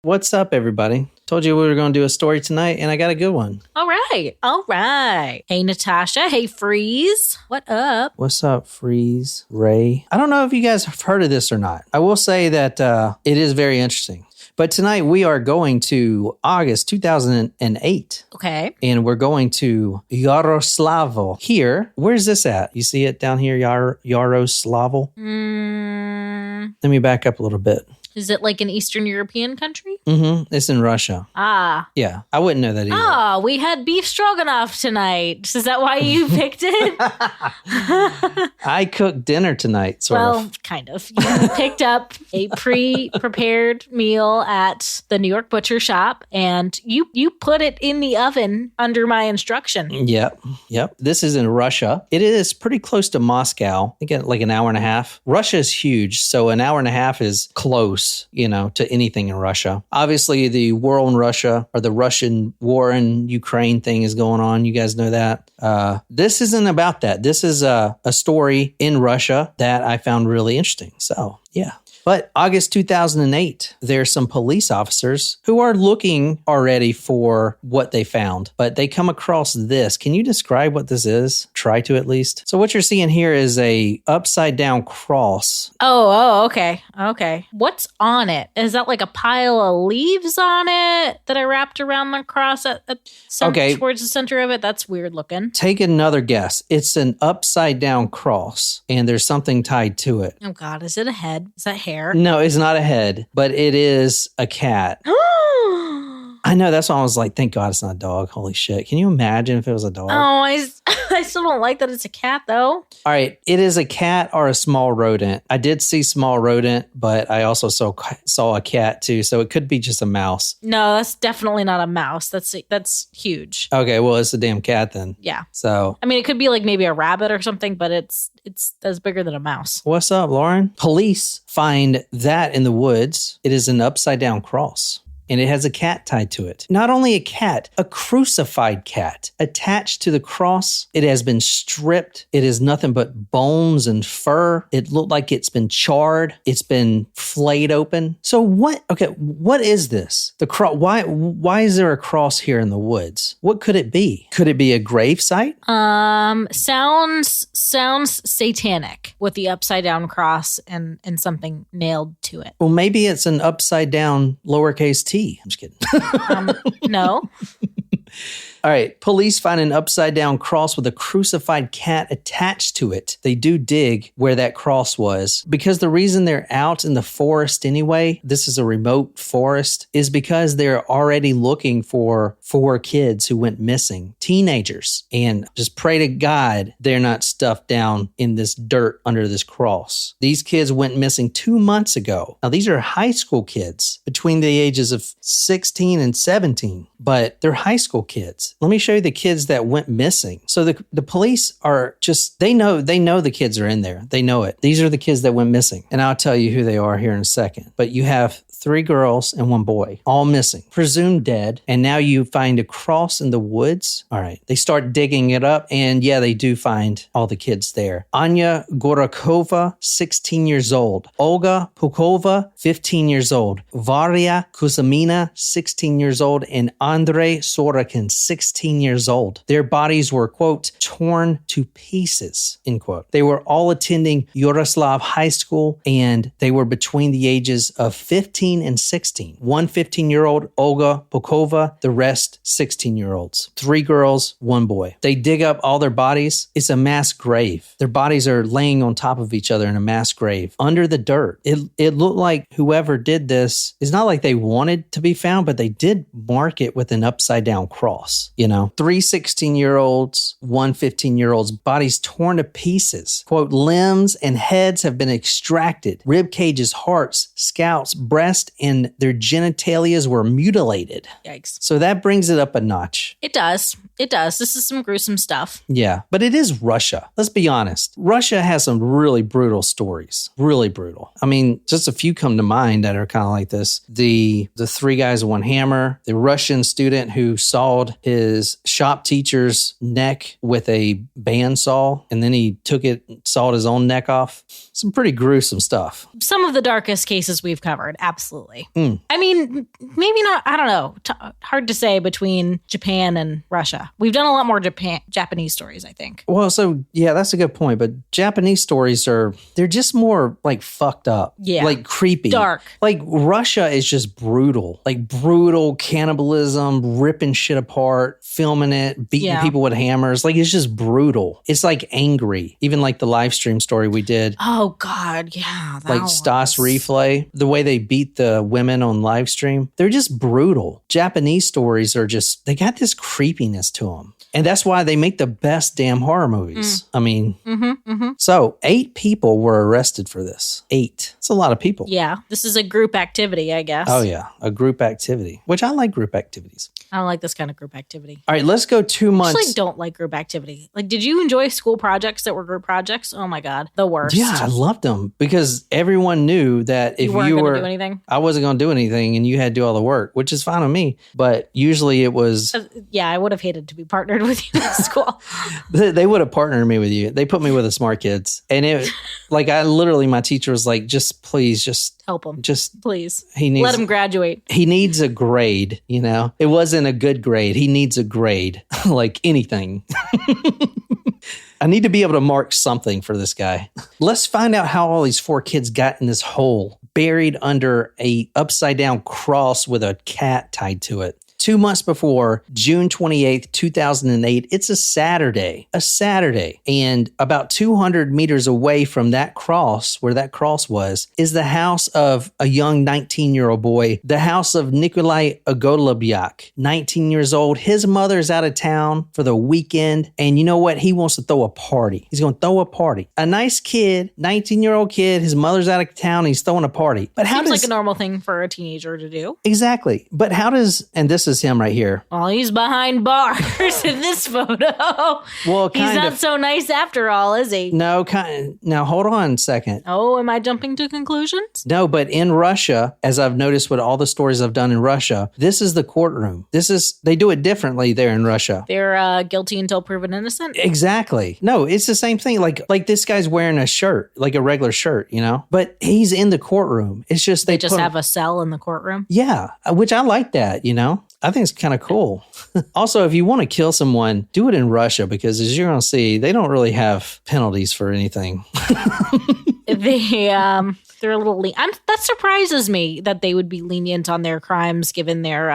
What's up, everybody? Told you we were going to do a story tonight, and I got a good one. All right. Hey, Natasha. Hey, Freeze. What up? What's up, Freeze? Ray? I don't know if you guys have heard of this or not. I will say that it is very interesting. But tonight we are going to August 2008. Okay. And we're going to Yaroslavl. Here, where's this at? You see it down here, Yaroslavl? Let me back up a little bit. Is it like an Eastern European country? Mm-hmm. It's in Russia. Ah. Yeah, I wouldn't know that either. Oh, we had beef stroganoff tonight. Is that why you picked it? I cooked dinner tonight, sort of. Well, kind of. You picked up a pre-prepared meal at the New York butcher shop, and you put it in the oven under my instruction. Yep. This is in Russia. It is pretty close to Moscow. I think like an hour and a half. Russia is huge, so an hour and a half is close, to anything in Russia. Obviously, the war in Russia or the Russian war in Ukraine thing is going on. You guys know that. This isn't about that. This is a story in Russia that I found really interesting. So, yeah. But August 2008, there's some police officers who are looking already for what they found, but they come across this. Can you describe what this is? Try to at least. So what you're seeing here is a upside down cross. Oh, okay. What's on it? Is that like a pile of leaves on it that I wrapped around the cross towards the center of it? That's weird looking. Take another guess. It's an upside down cross, and there's something tied to it. Oh God, is it a head? Is that hair? No, it's not a head, but it is a cat. I know. That's why I was like, thank God it's not a dog. Holy shit. Can you imagine if it was a dog? Oh, I still don't like that it's a cat, though. All right. It is a cat or a small rodent. I did see small rodent, but I also saw a cat too. So it could be just a mouse. No, that's definitely not a mouse. That's huge. Okay. Well, it's a damn cat then. Yeah. So. I mean, it could be like maybe a rabbit or something, but it's that's bigger than a mouse. What's up, Lauren? Police find that in the woods. It is an upside down cross. And it has a cat tied to it. Not only a cat, a crucified cat attached to the cross. It has been stripped. It is nothing but bones and fur. It looked like it's been charred. It's been flayed open. So what is this? The cross. Why is there a cross here in the woods? What could it be? Could it be a grave site? Sounds satanic with the upside down cross and something nailed to it. Well, maybe it's an upside down lowercase t. I'm just kidding. No. All right. Police find an upside down cross with a crucified cat attached to it. They do dig where that cross was because the reason they're out in the forest anyway, this is a remote forest, is because they're already looking for 4 kids who went missing, teenagers, and just pray to God they're not stuffed down in this dirt under this cross. These kids went missing 2 months ago. Now, these are high school kids between the ages of 16 and 17, but they're high school kids. Let me show you the kids that went missing. So the police are just, they know the kids are in there. They know it. These are the kids that went missing. And I'll tell you who they are here in a second. But you have 3 girls and 1 boy, all missing, presumed dead. And now you find a cross in the woods. All right. They start digging it up. And yeah, they do find all the kids there. Anya Gorakova, 16 years old. Olga Pukova, 15 years old. Varia Kuzamina, 16 years old. And Andrei Sorokin, 16 years old. Their bodies were, quote, torn to pieces, end quote. They were all attending Yaroslav High School, and they were between the ages of 15 and 16. One 15-year-old, Olga Pukova, the rest 16-year-olds. 3 girls, 1 boy. They dig up all their bodies. It's a mass grave. Their bodies are laying on top of each other in a mass grave under the dirt. It looked like whoever did this, it's not like they wanted to be found, but they did mark it with an upside down cross. 3 16-year-olds, 1 15-year-old's bodies torn to pieces. Quote, limbs and heads have been extracted. Rib cages, hearts, scalps, breast, and their genitalias were mutilated. Yikes. So that brings it up a notch. It does. This is some gruesome stuff. Yeah, but it is Russia. Let's be honest. Russia has some really brutal stories. Really brutal. I mean, just a few come to mind that are kind of like this. The 3 guys with 1 hammer, the Russian student who sawed his his shop teacher's neck with a bandsaw, and then he took it, sawed his own neck off. Some pretty gruesome stuff. Some of the darkest cases we've covered, absolutely. I mean, maybe not, I don't know. Hard to say between Japan and Russia. We've done a lot more Japanese stories, I think. Well, so yeah, that's a good point. But Japanese stories they're just more like fucked up. Yeah. Like creepy. Dark. Like Russia is just brutal. Like brutal cannibalism, ripping shit apart, filming it, beating people with hammers. Like it's just brutal. It's like angry. Even like the live stream story we did. Oh, God. Yeah. Like Stas Replay, the way they beat the women on live stream. They're just brutal. Japanese stories are just, they got this creepiness to them. And that's why they make the best damn horror movies. I mean, so 8 people were arrested for this. 8. It's a lot of people. Yeah. This is a group activity, I guess. Oh, yeah. A group activity, which I like group activities. I don't like this kind of group activity. All right, let's go 2 months. I actually don't like group activity. Like, did you enjoy school projects that were group projects? Oh, my God. The worst. Yeah, I loved them because everyone knew that if you were, do anything. I wasn't going to do anything and you had to do all the work, which is fine with me. But usually it was. Yeah, I would have hated to be partnered with you in school. They would have partnered me with you. They put me with the smart kids. And it, like, my teacher was like, please, help him. Please. Let him graduate. He needs a grade, you know? It wasn't a good grade. He needs a grade, like anything. I need to be able to mark something for this guy. Let's find out how all these 4 kids got in this hole, buried under a upside down cross with a cat tied to it. 2 months before, June 28th, 2008, it's a Saturday. And about 200 meters away from that cross, where that cross was, is the house of a young 19-year-old boy, the house of Nikolai Ogolubyak, 19 years old. His mother's out of town for the weekend, and you know what? He wants to throw a party. He's going to throw a party. A nice kid, 19-year-old kid, his mother's out of town, he's throwing a party. But Seems like a normal thing for a teenager to do. Exactly. But how does, and this is him right here. Well, he's behind bars in this photo. Well, he's not so nice after all, is he? No, now hold on a second. Oh, am I jumping to conclusions? No, but in Russia, as I've noticed with all the stories I've done in Russia, this is the courtroom. They do it differently there in Russia. They're guilty until proven innocent? Exactly. No, it's the same thing. Like this guy's wearing a shirt, like a regular shirt, you know? But he's in the courtroom. It's just they just have a cell in the courtroom? Yeah, which I like that, you know? I think it's kind of cool. Also, if you want to kill someone, do it in Russia because as you're going to see, they don't really have penalties for anything. They're a little that surprises me that they would be lenient on their crimes given their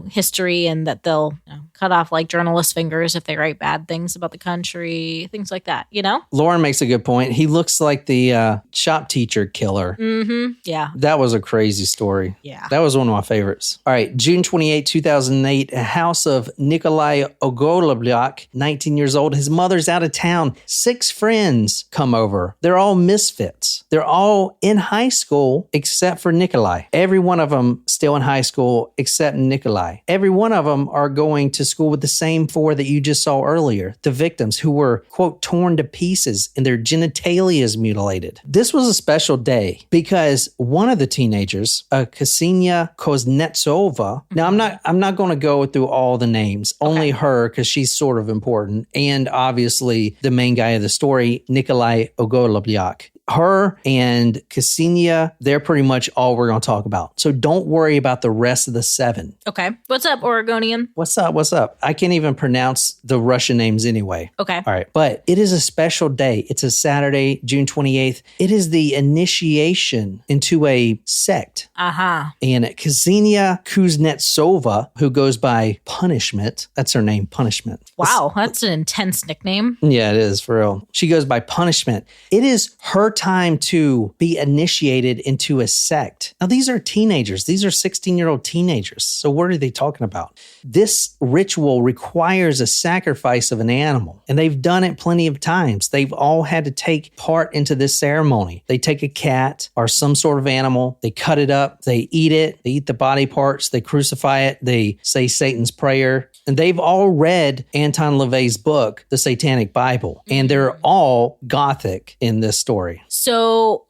history, and that they'll cut off like journalists' fingers if they write bad things about the country, things like that, you know? Lauren makes a good point. He looks like the shop teacher killer. Mm-hmm. Yeah. That was a crazy story. Yeah. That was one of my favorites. All right. June 28, 2008, a house of Nikolai Ogolubyak, 19 years old. His mother's out of town. 6 friends come over. They're all misfits. They're all in high school except for Nikolai. Every one of them still in high school except Nikolai. Every one of them are going to school with the same 4 that you just saw earlier, the victims who were, quote, torn to pieces and their genitalia is mutilated. This was a special day because one of the teenagers, Ksenia Kuznetsova, now I'm not going to go through all the names, only her because she's sort of important, and obviously the main guy of the story, Nikolai Ogolubyak. Her and Ksenia, they're pretty much all we're going to talk about. So don't worry about the rest of the 7. Okay. What's up, Oregonian? What's up? I can't even pronounce the Russian names anyway. Okay. All right. But it is a special day. It's a Saturday, June 28th. It is the initiation into a sect. Uh-huh. And Ksenia Kuznetsova, who goes by Punishment, that's her name, Punishment. Wow, that's an intense nickname. Yeah, it is, for real. She goes by Punishment. It is her time to be initiated into a sect. Now, these are teenagers. These are 16-year-old teenagers. So what are they talking about? This ritual requires a sacrifice of an animal, and they've done it plenty of times. They've all had to take part into this ceremony. They take a cat or some sort of animal, they cut it up, they eat the body parts, they crucify it, they say Satan's prayer, and they've all read Anton LaVey's book, The Satanic Bible, and they're all Gothic in this story. So,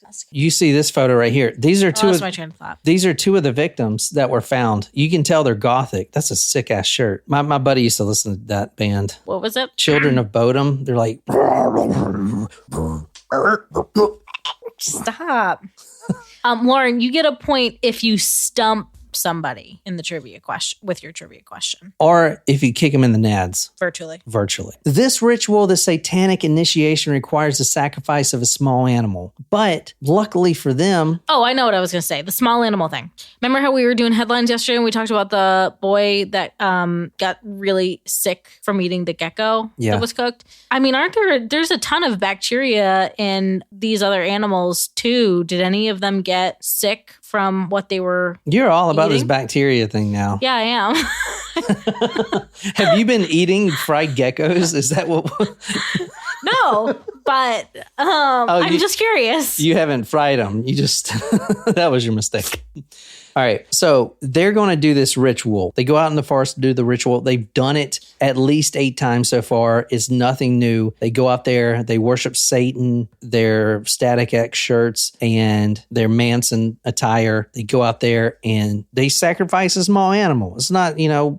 ask. You see this photo right here. These are my train of thought. These are two of the victims that were found. You can tell they're gothic. That's a sick ass shirt. My buddy used to listen to that band. What was it? Children of Bodom. They're like, stop. Lauren, you get a point if you stump somebody in the trivia question with your trivia question, or if you kick them in the nads. Virtually. This ritual, the satanic initiation, requires the sacrifice of a small animal. But luckily for them... Oh, I know what I was going to say. The small animal thing. Remember how we were doing headlines yesterday and we talked about the boy that got really sick from eating the gecko that was cooked? I mean, there's a ton of bacteria in these other animals too. Did any of them get sick from what they were You're all about eating? this bacteria thing now. Yeah, I am. Have you been eating fried geckos? Is that what... No, but I'm just curious. You haven't fried them. You just... That was your mistake. All right, so they're going to do this ritual. They go out in the forest to do the ritual. They've done it at least 8 times so far. It's nothing new. They go out there, they worship Satan, their Static X shirts, and their Manson attire. They go out there and they sacrifice a small animal. It's not,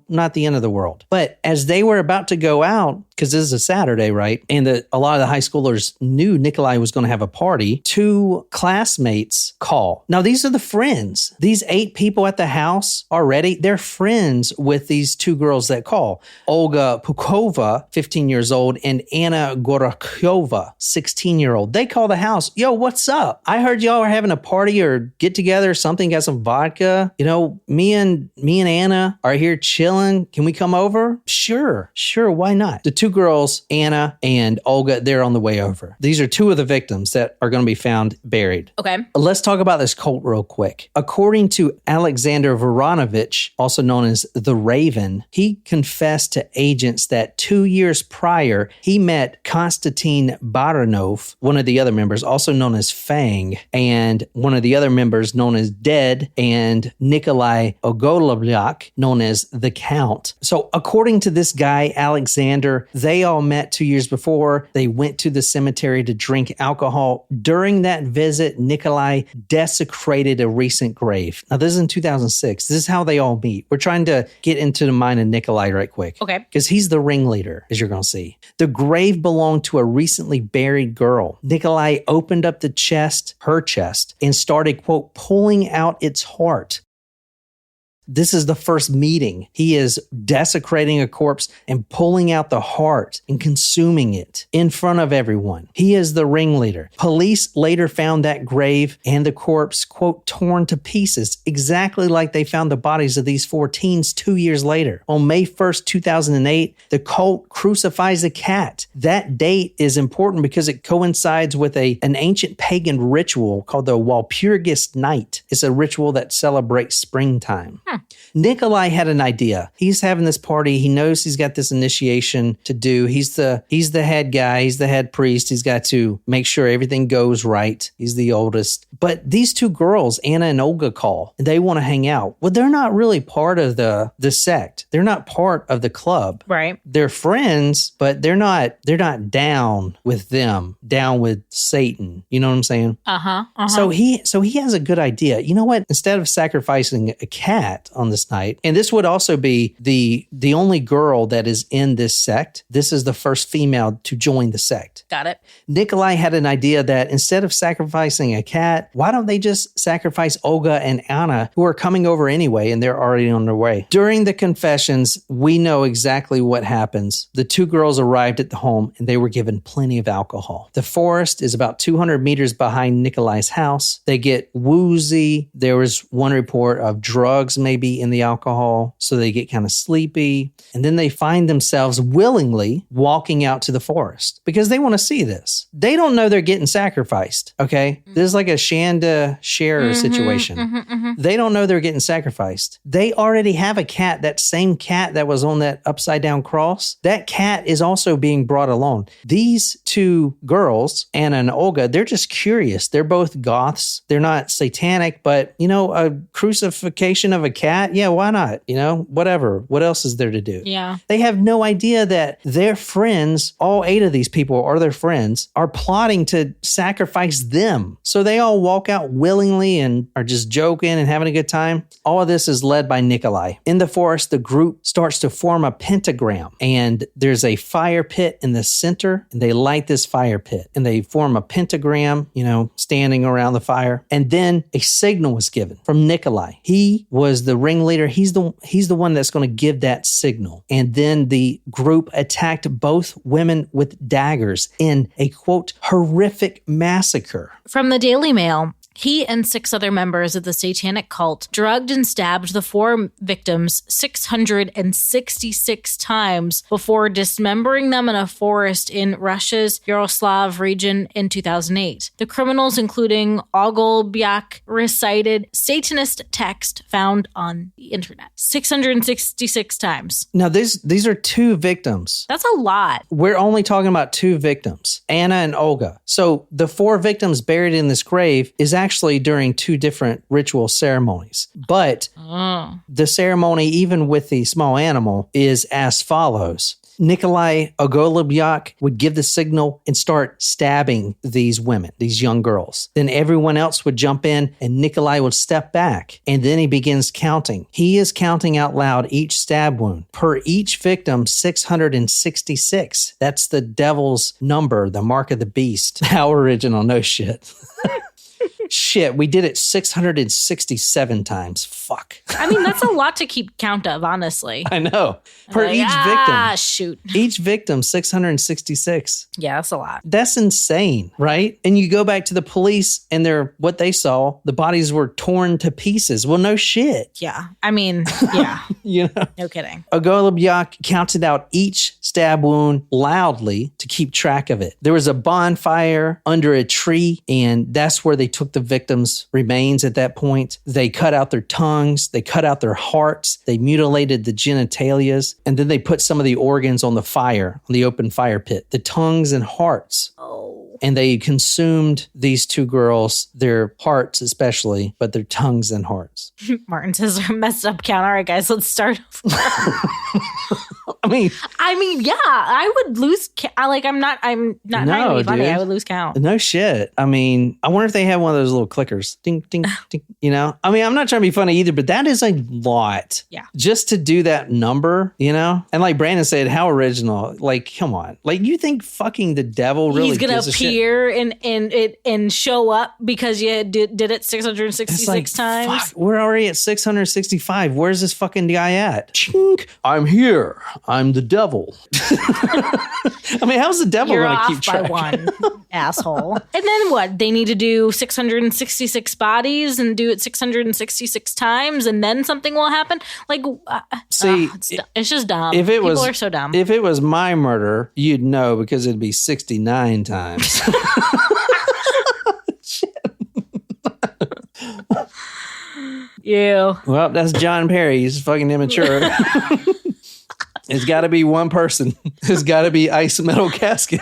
not the end of the world. But as they were about to go out, because this is a Saturday, right? And a lot of the high schoolers knew Nikolai was going to have a party. 2 classmates call. Now, these are the friends. These 8 people at the house already, they're friends with these 2 girls that call. Olga Pukova, 15 years old, and Anna Gorakyova, 16-year-old. They call the house. Yo, what's up? I heard y'all are having a party or get together or something, got some vodka. Me and Anna are here chilling. Can we come over? Sure, why not? The 2 girls, Anna and Olga, they're on the way over. These are 2 of the victims that are going to be found buried. Okay. Let's talk about this cult real quick. According to Alexander Voronovich, also known as the Raven, he confessed to agents that 2 years prior, he met Konstantin Baranov, one of the other members, also known as Fang, and one of the other members known as Dead, and Nikolai Ogoloblyak, known as the Count. So according to this guy, Alexander, they all met 2 years before. They went to the cemetery to drink alcohol. During that visit, Nikolai desecrated a recent grave. Now, this is in 2006. This is how they all meet. We're trying to get into the mind of Nikolai right quick. Okay. Because he's the ringleader, as you're going to see. The grave belonged to a recently buried girl. Nikolai opened up her chest, and started, quote, pulling out its heart. This is the first meeting. He is desecrating a corpse and pulling out the heart and consuming it in front of everyone. He is the ringleader. Police later found that grave and the corpse, quote, torn to pieces, exactly like they found the bodies of these 4 teens 2 years later. On May 1st, 2008, the cult crucifies a cat. That date is important because it coincides with an ancient pagan ritual called the Walpurgis Night. It's a ritual that celebrates springtime. Nikolai had an idea. He's having this party. He knows he's got this initiation to do. He's the head guy. He's the head priest. He's got to make sure everything goes right. He's the oldest. But these 2 girls, Anna and Olga, call, and they want to hang out. Well, they're not really part of the sect. They're not part of the club. Right. They're friends, but they're not down with them, down with Satan. You know what I'm saying? So he has a good idea. You know what? Instead of sacrificing a cat on this night, and this would also be the only girl that is in this sect. This is the first female to join the sect. Got it. Nikolai had an idea that instead of sacrificing a cat, why don't they just sacrifice Olga and Anna, who are coming over anyway, and they're already on their way. During the confessions, we know exactly what happens. The 2 girls arrived at the home, and they were given plenty of alcohol. The forest is about 200 meters behind Nikolai's house. They get woozy. There was one report of drugs maybe in the alcohol, so they get kind of sleepy. And then they find themselves willingly walking out to the forest because they want to see this. They don't know they're getting sacrificed, okay? This is like a Shanda Share situation. They don't know they're getting sacrificed. They already have a cat, that same cat that was on that upside down cross. That cat is also being brought along. These 2 girls, Anna and Olga, they're just curious. They're both goths. They're not satanic, but, a crucifixion of a cat? Yeah, why not? Whatever. What else is there to do? Yeah. They have no idea that their friends, all 8 of these people are their friends, are plotting to sacrifice them. So they all walk out willingly and are just joking and having a good time. All of this is led by Nikolai. In the forest, the group starts to form a pentagram, and there's a fire pit in the center, and they light this fire pit, and they form a pentagram, standing around the fire. And then a signal was given from Nikolai. He was the ringleader. He's the one that's going to give that signal. And then the group attacked both women with daggers in a, quote, horrific massacre. From the Daily Mail, he and 6 other members of the Satanic cult drugged and stabbed the 4 victims 666 times before dismembering them in a forest in Russia's Yaroslav region in 2008. The criminals, including Ogolbiak, recited Satanist text found on the internet 666 times. Now, these are 2 victims. That's a lot. We're only talking about 2 victims, Anna and Olga. So the 4 victims buried in this grave is actually during 2 different ritual ceremonies. But the ceremony, even with the small animal, is as follows. Nikolai Ogolubyak would give the signal and start stabbing these women, these young girls. Then everyone else would jump in and Nikolai would step back. And then he begins counting. He is counting out loud each stab wound. Per each victim, 666. That's the devil's number, the mark of the beast. How original, no shit. Shit, we did it 667 times. Fuck. I mean, that's a lot to keep count of, honestly. I know. Per each victim. Ah, shoot. Each victim, 666. Yeah, that's a lot. That's insane, right? And you go back to the police and what they saw, the bodies were torn to pieces. Well, no shit. Yeah. I mean, yeah. No kidding. Ogolubyak counted out each stab wound loudly to keep track of it. There was a bonfire under a tree, and that's where they took the victims' remains at that point. They cut out their tongues, they cut out their hearts, they mutilated the genitalias, and then they put some of the organs on the fire, on the open fire pit, the tongues and hearts. And they consumed these 2 girls, their hearts especially, but their tongues and hearts. Martin says they're a messed up count. All right, guys, let's start. I mean, yeah, I would lose. I'm not trying to be funny. Dude. I would lose count. No shit. I mean, I wonder if they have one of those little clickers. Ding, ding, ding. I mean, I'm not trying to be funny either, but that is a lot. Yeah. Just to do that number, And like Brandon said, how original. Like, come on. Like, you think fucking the devil really He's going gives to a shit? appear and show up because you did it 666 times? Fuck, we're already at 665. Where's this fucking guy at? Chink. I'm here. I'm the devil. I mean, how's the devil going to keep track? You're off by one, asshole. And then what? They need to do 666 bodies and do it 666 times, and then something will happen? Like, see, it's just dumb. People are so dumb. If it was my murder, you'd know because it'd be 69 times. Ew. Well, that's John Perry. He's fucking immature. It's got to be one person. It's got to be Ice Metal Casket.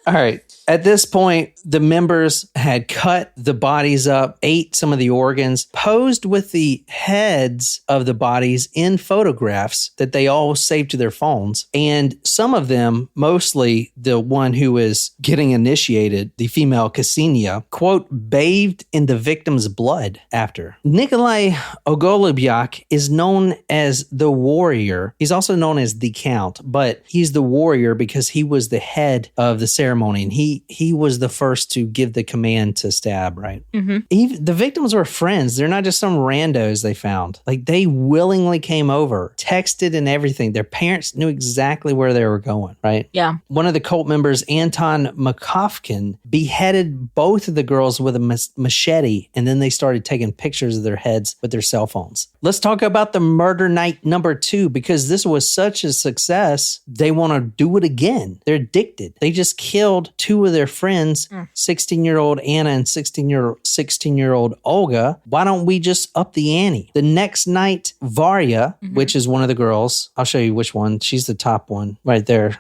All right. At this point, the members had cut the bodies up, ate some of the organs, posed with the heads of the bodies in photographs that they all saved to their phones. And some of them, mostly the one who was getting initiated, the female Ksenia, quote, bathed in the victim's blood after. Nikolai Ogolubyak is known as the warrior. He's also known as the count, but he's the warrior because he was the head of the ceremony, and he was the first to give the command to stab, right? Mm-hmm. Even the victims were friends. They're not just some randos they found. Like, they willingly came over, texted and everything. Their parents knew exactly where they were going, right? Yeah. One of the cult members, Anton Makovkin, beheaded both of the girls with a machete, and then they started taking pictures of their heads with their cell phones. Let's talk about the murder night number 2, because this was such a success. They want to do it again. They're addicted. They just killed 2 of their friends, 16-year-old Anna and 16-year-old Olga. Why don't we just up the ante? The next night, Varya, which is one of the girls, I'll show you which one. She's the top one right there.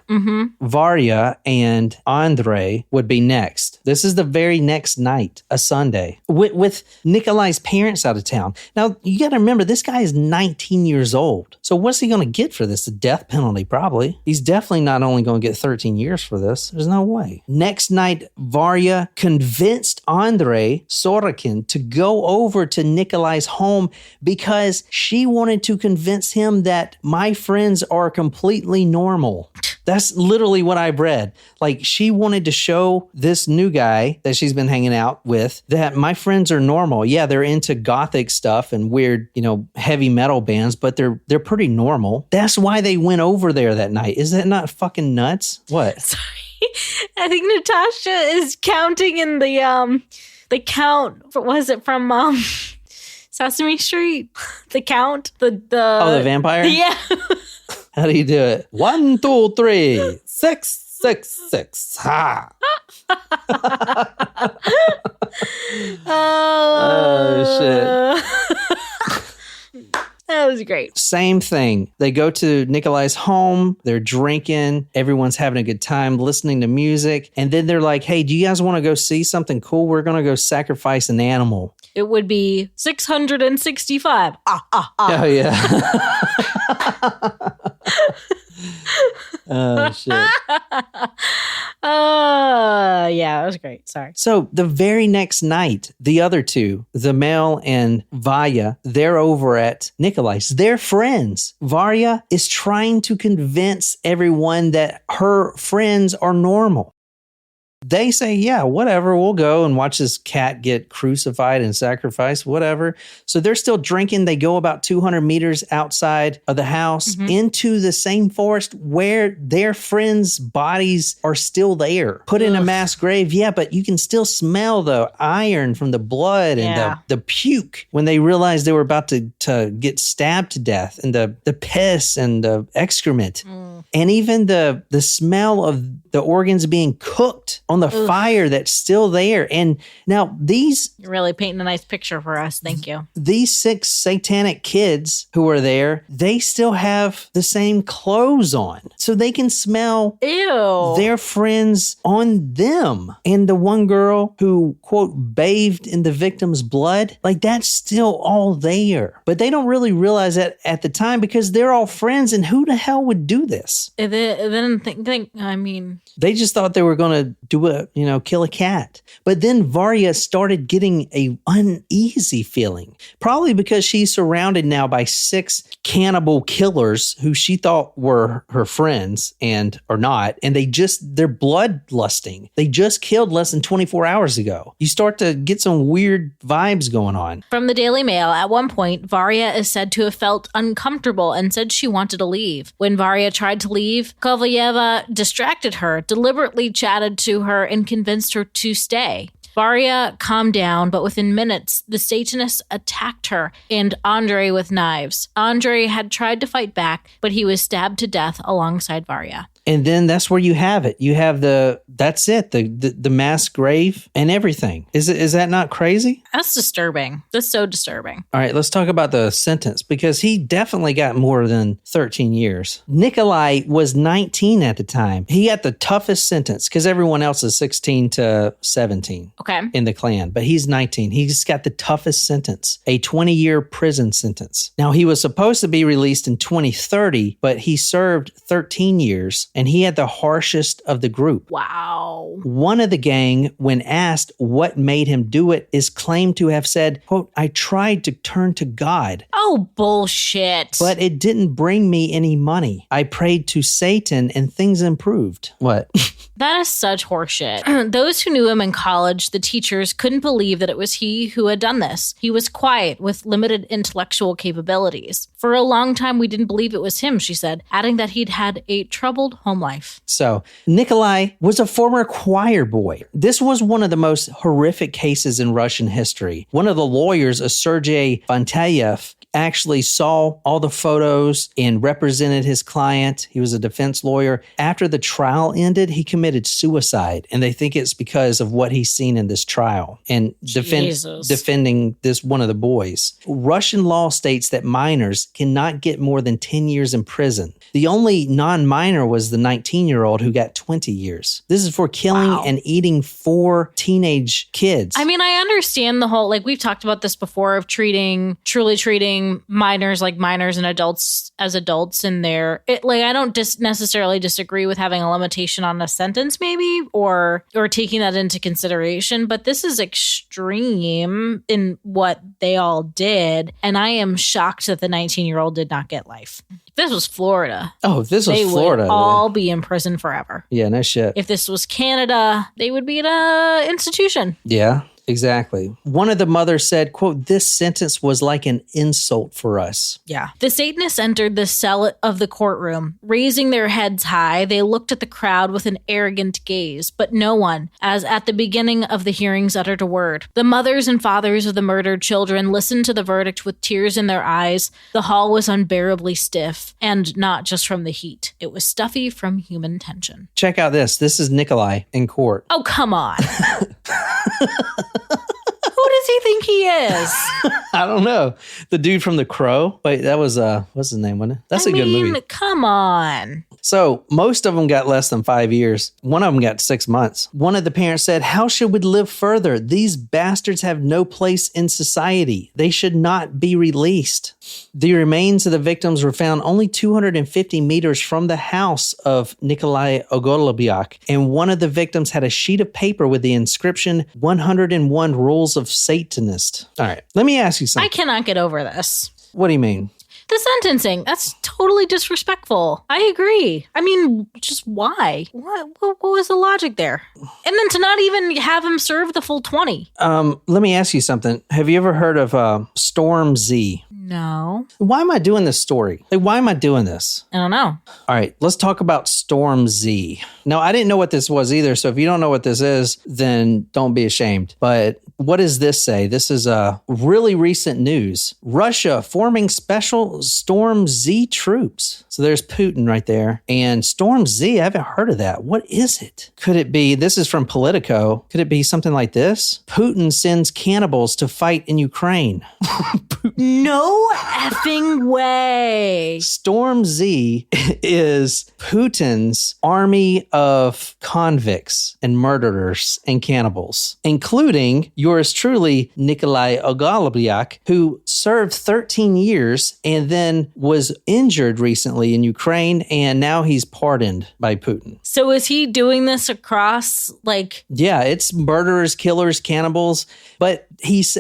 Varya and Andrei would be next. This is the very next night, a Sunday, with Nikolai's parents out of town. Now, you got to remember, this guy is 19 years old. So what's he going to get for this? The death penalty, probably. He's definitely not only going to get 13 years for this. There's no way. Next night, Varya convinced Andrei Sorokin to go over to Nikolai's home because she wanted to convince him that my friends are completely normal. That's literally what I've read. Like, she wanted to show this new guy that she's been hanging out with that my friends are normal. Yeah, they're into gothic stuff and weird, heavy metal bands, but they're pretty normal. That's why they went over there that night. Is that not fucking nuts? What? Sorry. I think Natasha is counting in the count. Was it from Sesame Street? The count? The vampire? Yeah. How do you do it? 1, 2, 3, 6, 6, 6. Ha! Oh, shit. That was great. Same thing. They go to Nikolai's home. They're drinking. Everyone's having a good time, listening to music. And then they're like, hey, do you guys want to go see something cool? We're going to go sacrifice an animal. It would be 665. Oh, yeah. Oh, shit. Yeah, that was great. Sorry. So the very next night, the other 2, the male and Varya, they're over at Nikolai's. They're friends. Varya is trying to convince everyone that her friends are normal. They say, yeah, whatever, we'll go and watch this cat get crucified and sacrificed, whatever. So they're still drinking. They go about 200 meters outside of the house into the same forest where their friends' bodies are still there, put in a mass grave. Yeah, but you can still smell the iron from the blood and the puke when they realized they were about to get stabbed to death, and the piss and the excrement. And even the smell of the organs being cooked on the fire that's still there. And now You're really painting a nice picture for us. Thank you. These 6 satanic kids who are there, they still have the same clothes on. So they can smell their friends on them. And the one girl who, quote, bathed in the victim's blood, like, that's still all there. But they don't really realize that at the time because they're all friends, and who the hell would do this? They didn't think, I mean... They just thought they were going to kill a cat. But then Varya started getting a uneasy feeling, probably because she's surrounded now by 6 cannibal killers who she thought were her friends and are not. And they're bloodlusting. They just killed less than 24 hours ago. You start to get some weird vibes going on. From the Daily Mail, at one point, Varya is said to have felt uncomfortable and said she wanted to leave. When Varya tried to leave, Kovalyeva distracted her, deliberately chatted to her, and convinced her to stay. Varya calmed down, but within minutes, the Satanists attacked her and Andrei with knives. Andrei had tried to fight back, but he was stabbed to death alongside Varya. And then that's where you have it. You have the mass grave and everything. Is that not crazy? That's disturbing. That's so disturbing. All right, let's talk about the sentence, because he definitely got more than 13 years. Nikolai was 19 at the time. He got the toughest sentence because everyone else is 16 to 17 in the clan, but he's 19. He's got the toughest sentence, a 20-year prison sentence. Now, he was supposed to be released in 2030, but he served 13 years. And he had the harshest of the group. Wow. One of the gang, when asked what made him do it, is claimed to have said, quote, I tried to turn to God. Oh, bullshit. But it didn't bring me any money. I prayed to Satan and things improved. What? That is such horseshit. Those who knew him in college, the teachers, couldn't believe that it was he who had done this. He was quiet with limited intellectual capabilities. For a long time, we didn't believe it was him, she said, adding that he'd had a troubled home life. So, Nikolai was a former choir boy. This was one of the most horrific cases in Russian history. One of the lawyers, Sergei Vantayev, actually saw all the photos and represented his client. He was a defense lawyer. After the trial ended, he committed suicide. And they think it's because of what he's seen in this trial and defending this one of the boys. Russian law states that minors cannot get more than 10 years in prison. The only non-minor was the 19-year-old who got 20 years. This is for killing and eating 4 teenage kids. I mean, I understand the whole, like we've talked about this before, of truly treating minors like minors and adults as adults in their, I don't necessarily disagree with having a limitation on a sentence maybe, or taking that into consideration, but this is extreme in what they all did. And I am shocked that the 19-year-old did not get life. If this was Florida. Oh, if this was Florida. They would all be in prison forever. Yeah, no shit. If this was Canada, they would be in an institution. Yeah. Exactly. One of the mothers said, quote, "This sentence was like an insult for us." Yeah. The Satanists entered the cell of the courtroom. Raising their heads high, they looked at the crowd with an arrogant gaze, but no one, as at the beginning of the hearings, uttered a word. The mothers and fathers of the murdered children listened to the verdict with tears in their eyes. The hall was unbearably stiff, and not just from the heat. It was stuffy from human tension. Check out this. This is Nikolai in court. Oh, come on. Who does he think he is? I don't know. The dude from The Crow. Wait, that was, what's his name, wasn't it? That's a good movie. Come on. So most of them got less than 5 years. One of them got 6 months. One of the parents said, "How should we live further? These bastards have no place in society. They should not be released." The remains of the victims were found only 250 meters from the house of Nikolai Ogolubyak, and one of the victims had a sheet of paper with the inscription 101 Rules of Satanist. All right, let me ask you something. I cannot get over this. What do you mean? The sentencing, that's totally disrespectful. I agree. I mean, just why? What was the logic there? And then to not even have him serve the full 20. Let me ask you something. Have you ever heard of Storm Z? No. Why am I doing this story? Like, why am I doing this? I don't know. All right, let's talk about Storm Z. Now, I didn't know what this was either, so if you don't know what this is, then don't be ashamed. But what does this say? This is really recent news. Russia forming special Storm Z troops. So there's Putin right there. And Storm Z, I haven't heard of that. What is it? Could it be, this is from Politico, could it be something like this? Putin sends cannibals to fight in Ukraine. No effing way. Storm Z is Putin's army of convicts and murderers and cannibals, including yours truly, Nikolai Ogolubyak, who served 13 years and then was injured recently in Ukraine, and now he's pardoned by Putin. So is he doing this across, like... Yeah, it's murderers, killers, cannibals, but this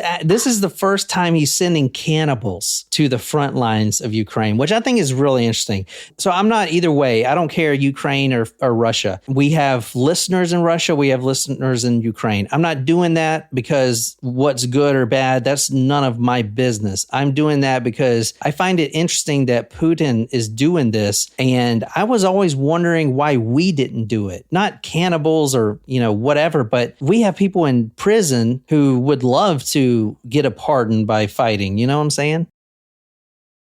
is the first time he's sending cannibals to the front lines of Ukraine, which I think is really interesting. So I'm not either way. I don't care, Ukraine or Russia. We have listeners in Russia. We have listeners in Ukraine. I'm not doing that because what's good or bad, that's none of my business. I'm doing that because I find it interesting that Putin is doing this. And I was always wondering why we didn't do it. Not cannibals or, whatever, but we have people in prison who would love to get a pardon by fighting. You know what I'm saying?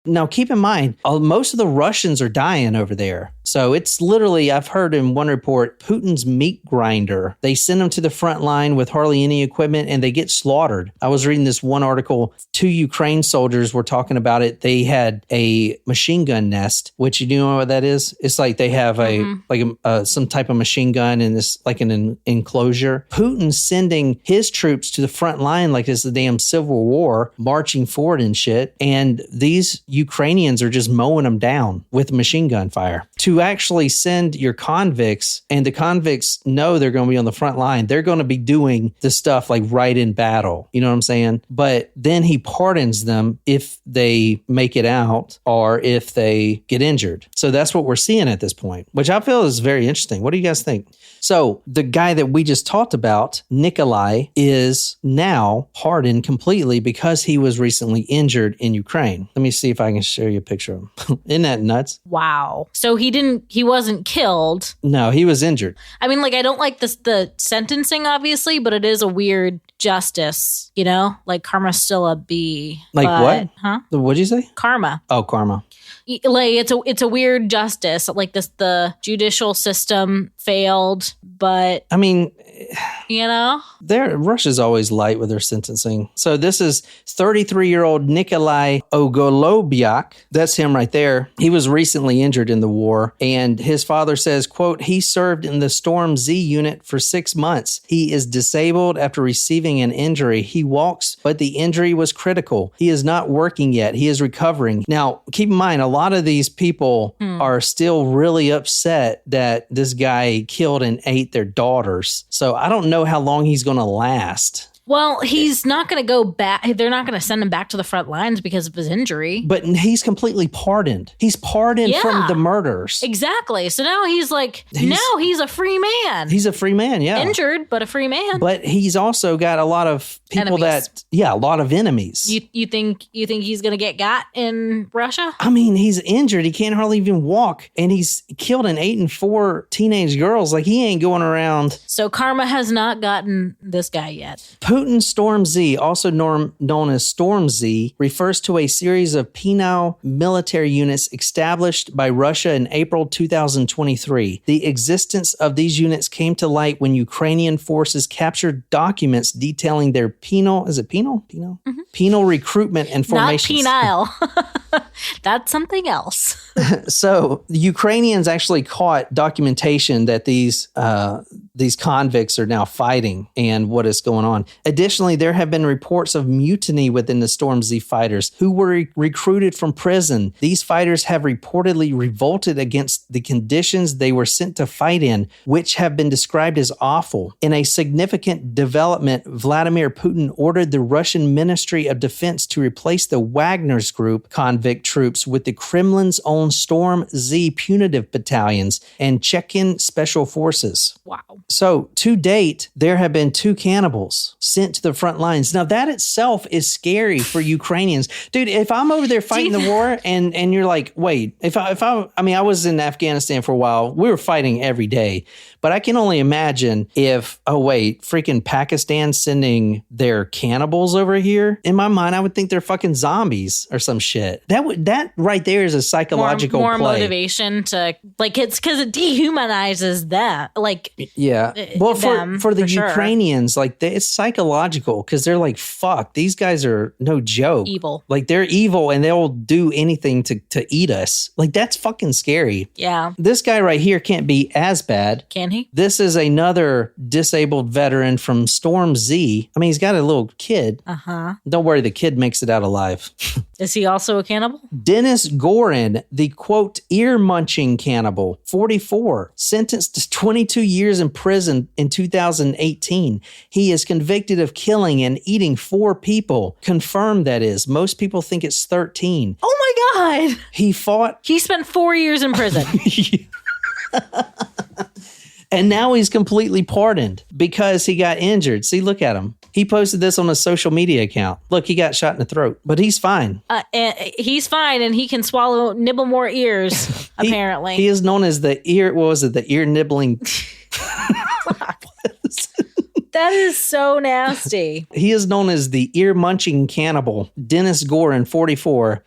Now, keep in mind, most of the Russians are dying over there. So it's literally, I've heard in one report, Putin's meat grinder. They send them to the front line with hardly any equipment and they get slaughtered. I was reading this one article, 2 Ukraine soldiers were talking about it. They had a machine gun nest, which you know what that is? It's like they have some type of machine gun in this, like an enclosure. Putin's sending his troops to the front line like it's the damn Civil War, marching forward and shit. And these Ukrainians are just mowing them down with machine gun fire. To actually send your convicts, and the convicts know they're going to be on the front line, they're going to be doing the stuff like right in battle. You know what I'm saying? But then he pardons them if they make it out or if they get injured. So that's what we're seeing at this point, which I feel is very interesting. What do you guys think? So the guy that we just talked about, Nikolai, is now pardoned completely because he was recently injured in Ukraine. Let me see if I can show you a picture of him. Isn't that nuts? Wow. So he wasn't killed. No, he was injured. I mean, I don't like the sentencing, obviously, but it is a weird justice, like karma's still a B. Like what? Huh? What'd you say? Karma. Oh, karma. Like it's a weird justice. Like the judicial system failed, but I mean, Russia's always light with their sentencing. So this is 33-year-old Nikolai Ogolobyak. That's him right there. He was recently injured in the war, and his father says, quote, he served in the Storm Z unit for 6 months. He is disabled after receiving an injury. He walks, but the injury was critical. He is not working yet. He is recovering. Now, keep in mind, a lot of these people are still really upset that this guy killed and ate their daughters. So I don't know how long he's going to last. Well, he's not going to go back. They're not going to send him back to the front lines because of his injury. But he's completely pardoned. He's pardoned from the murders. Exactly. So now he's a free man. He's a free man, yeah. Injured, but a free man. But he's also got a lot of people a lot of enemies. You think he's going to got in Russia? I mean, he's injured. He can't hardly even walk. And he's killed and eaten 4 teenage girls. Like, he ain't going around. So karma has not gotten this guy yet. Putin's Storm Z, also known as Storm Z, refers to a series of penal military units established by Russia in April 2023. The existence of these units came to light when Ukrainian forces captured documents detailing their penal recruitment and formation. Not penile. That's something else. So the Ukrainians actually caught documentation that these convicts are now fighting and what is going on. Additionally, there have been reports of mutiny within the Storm Z fighters who were recruited from prison. These fighters have reportedly revolted against the conditions they were sent to fight in, which have been described as awful. In a significant development, Vladimir Putin ordered the Russian Ministry of Defense to replace the Wagner's group convict troops with the Kremlin's own Storm Z punitive battalions and Chechen special forces. Wow. So, to date, there have been 2 cannibals sent to the front lines. Now, that itself is scary for Ukrainians. Dude, if I'm over there fighting the war and you're like, wait, I was in Afghanistan for a while. We were fighting every day. But I can only imagine if, freaking Pakistan sending their cannibals over here. In my mind, I would think they're fucking zombies or some shit. That right there is a psychological more play. Motivation to, like, it's because it dehumanizes that. Like, yeah. Well, for the Ukrainians, like, it's psychological because they're like, fuck, these guys are no joke. Evil. Like, they're evil and they'll do anything to eat us. Like, that's fucking scary. Yeah. This guy right here can't be as bad. Can he? This is another disabled veteran from Storm Z. I mean, he's got a little kid. Uh-huh. Don't worry, the kid makes it out alive. Is he also a cannibal? Dennis Gorin, the quote, ear-munching cannibal, 44, sentenced to 22 years in prison in 2018. He is convicted of killing and eating 4 people. Confirmed, that is. Most people think it's 13. Oh my God. He spent 4 years in prison. And now he's completely pardoned because he got injured. See, look at him. He posted this on a social media account. Look, he got shot in the throat, but he's fine. He's fine, and he can nibble more ears, apparently. He is known as the ear nibbling. That is so nasty. He is known as the ear-munching cannibal, Dennis Gorin, 44.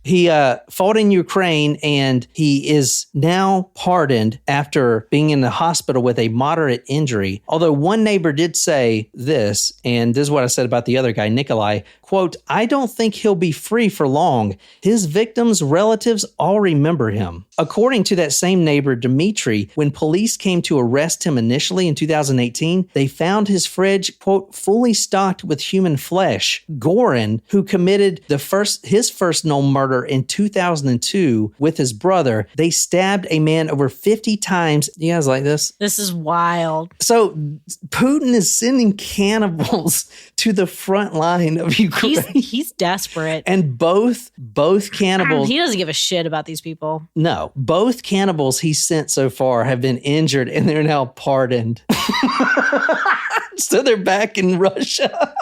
He fought in Ukraine, and he is now pardoned after being in the hospital with a moderate injury. Although one neighbor did say this, and this is what I said about the other guy, Nikolai, quote, I don't think he'll be free for long. His victims' relatives all remember him. According to that same neighbor, Dmitry, when police came to arrest him initially in 2018, they found his fridge, quote, fully stocked with human flesh. Gorin, who committed his first known murder in 2002 with his brother, they stabbed a man over 50 times. You guys like this? This is wild. So Putin is sending cannibals to the front line of Ukraine. He's desperate. And both cannibals... He doesn't give a shit about these people. No. Both cannibals he sent so far have been injured and they're now pardoned. So they're back in Russia.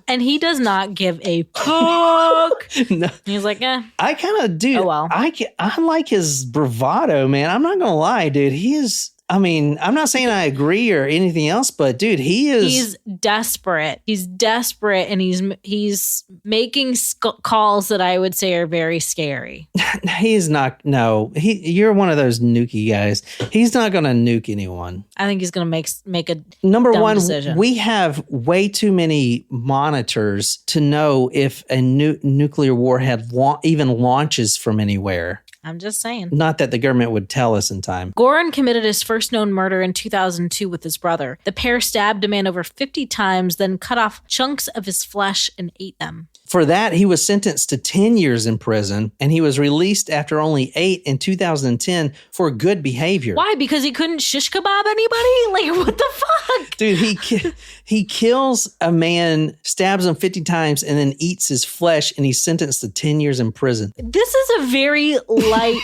And he does not give a fuck. No. He's like, I kind of do. Oh, well. I like his bravado, man. I'm not going to lie, dude. He is... I mean, I'm not saying I agree or anything else, but dude, he's desperate. He's desperate, and he's making calls that I would say are very scary. He's not. No, you're one of those nukey guys. He's not going to nuke anyone. I think he's going to make a number dumb one decision. We have way too many monitors to know if a nuclear warhead even launches from anywhere. I'm just saying. Not that the government would tell us in time. Goran committed his first known murder in 2002 with his brother. The pair stabbed a man over 50 times, then cut off chunks of his flesh and ate them. For that, he was sentenced to 10 years in prison, and he was released after only 8 in 2010 for good behavior. Why? Because he couldn't shish kebab anybody? Like, what the fuck? Dude, he kills a man, stabs him 50 times, and then eats his flesh, and he's sentenced to 10 years in prison. This is a very light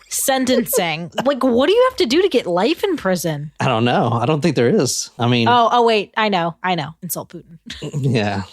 sentencing. Like, what do you have to do to get life in prison? I don't know. I don't think there is. I mean... Oh, wait. I know. Insult Putin. Yeah.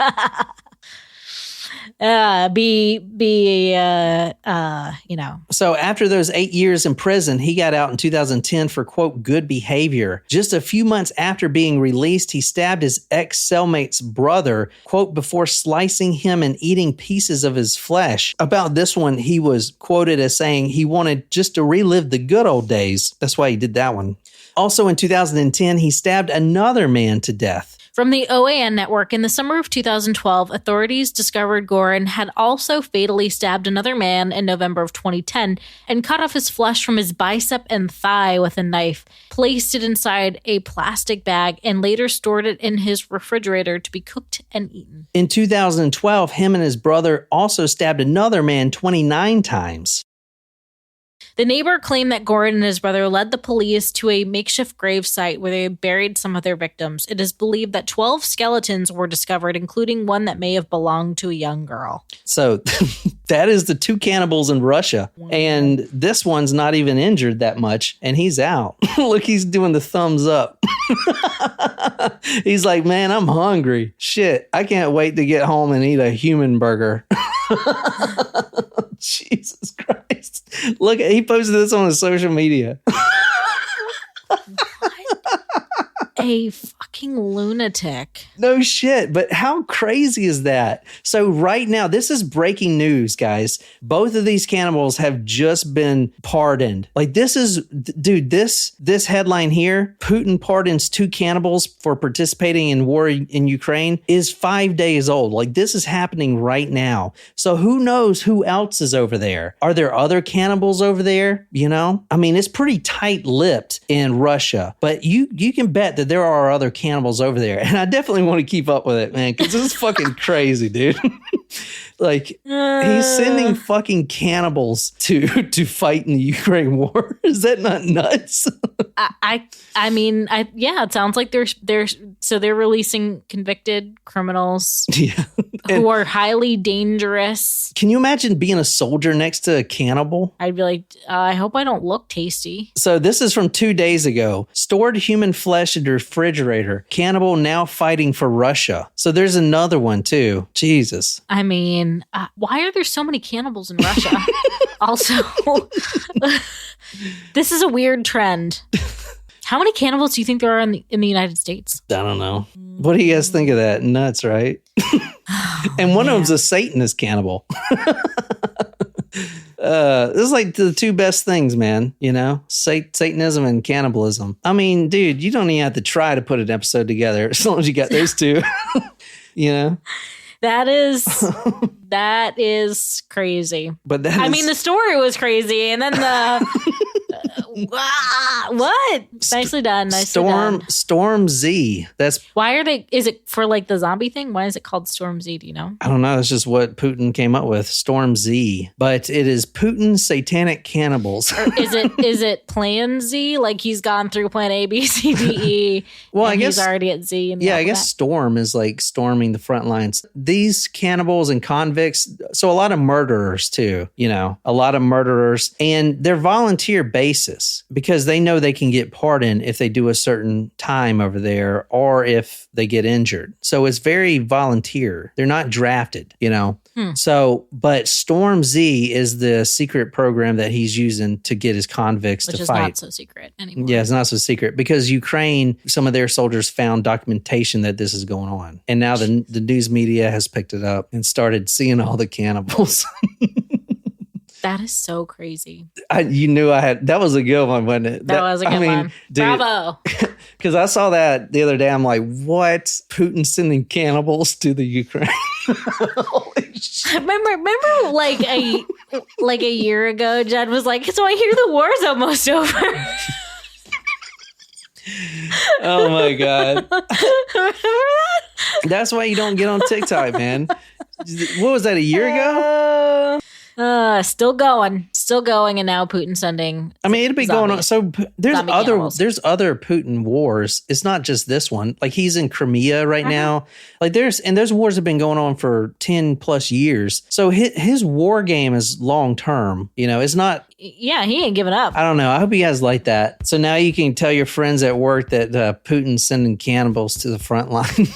So after those 8 years in prison, he got out in 2010 for, quote, good behavior. Just a few months after being released, he stabbed his ex-cellmate's brother, quote, before slicing him and eating pieces of his flesh. About this one, he was quoted as saying he wanted just to relive the good old days. That's why he did that one. Also in 2010, he stabbed another man to death. From the OAN network, in the summer of 2012, authorities discovered Goran had also fatally stabbed another man in November of 2010 and cut off his flesh from his bicep and thigh with a knife, placed it inside a plastic bag, and later stored it in his refrigerator to be cooked and eaten. In 2012, him and his brother also stabbed another man 29 times. The neighbor claimed that Goran and his brother led the police to a makeshift grave site where they buried some of their victims. It is believed that 12 skeletons were discovered, including one that may have belonged to a young girl. So that is the 2 cannibals in Russia. And this one's not even injured that much, and he's out. Look, he's doing the thumbs up. He's like, man, I'm hungry. Shit, I can't wait to get home and eat a human burger. Jesus Christ. Look, he posted this on his social media. A fucking lunatic. No shit, but how crazy is that? So right now, this is breaking news, guys. Both of these cannibals have just been pardoned. Like this is, dude, this headline here, Putin pardons 2 cannibals for participating in war in Ukraine, is 5 days old. Like this is happening right now. So who knows who else is over there? Are there other cannibals over there? You know, I mean, it's pretty tight-lipped in Russia, but you can bet that there are other cannibals over there. And I definitely want to keep up with it, man, because this is fucking crazy, dude. Like, he's sending fucking cannibals to fight in the Ukraine war. Is that not nuts? I mean, it sounds like they're releasing convicted criminals who are highly dangerous. Can you imagine being a soldier next to a cannibal? I'd be like, I hope I don't look tasty. So this is from 2 days ago. Stored human flesh in the refrigerator. Cannibal now fighting for Russia. So there's another one too. Jesus. I mean, why are there so many cannibals in Russia? Also, this is a weird trend. How many cannibals do you think there are in the United States? I don't know. What do you guys think of that? Nuts, right? And one of them's a Satanist cannibal. This is like the 2 best things, man. You know, Satanism and cannibalism. I mean, dude, you don't even have to try to put an episode together as long as you got those 2. You know? That is crazy. But mean, the story was crazy, and then the what? Nicely done. Storm Z. That's why are they? Is it for like the zombie thing? Why is it called Storm Z? Do you know? I don't know. It's just what Putin came up with. Storm Z, but it is Putin's Satanic Cannibals. Or is it Plan Z? Like he's gone through Plan A, B, C, D, E. Well, I guess he's already at Z. And I guess Storm is like storming the front lines. These cannibals and convicts. So a lot of murderers too. You know, a lot of murderers, and they're volunteer basis. this because they know they can get pardoned if they do a certain time over there or if they get injured. So it's very volunteer. They're not drafted, you know? So, but Storm Z is the secret program that he's using to get his convicts Which to is fight. not so secret anymore. Yeah, it's not so secret because Ukraine, some of their soldiers found documentation that this is going on. And now the news media has picked it up and started seeing all the cannibals. That is so crazy. You knew I had, that was a good one, wasn't it? That was a good one. Dude, Bravo. because I saw that the other day. I'm like, what? Putin sending cannibals to the Ukraine? Holy shit. Remember like a year ago, Jed was like, so I hear the war's almost over. Oh my God. Remember that? That's why you don't get on TikTok, man. What was that, a year ago? Still going, and now Putin sending. I mean, it'd be going on. So there's cannibals. other Putin wars. It's not just this one. Like he's in Crimea right now. Like there's wars have been going on for 10 plus years. So his war game is long term. You know, it's not. Yeah, he ain't giving up. I don't know. I hope you guys like that. So now you can tell your friends at work that Putin's sending cannibals to the front line.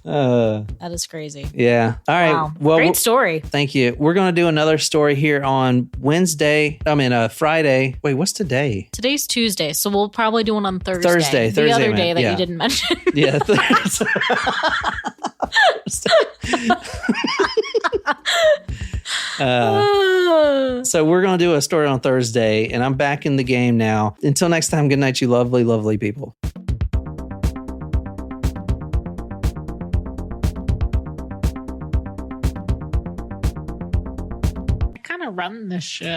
That is crazy. Yeah. All right. Wow. Well, great story. Thank you. We're going to do another story here on Friday. Wait, what's today? Today's Tuesday, so we'll probably do one on Thursday. Thursday, the other day man. that Yeah. you didn't mention. Yeah. So we're going to do a story on Thursday, and I'm back in the game now. Until next time, good night, you lovely, lovely people. I kind of run this shit.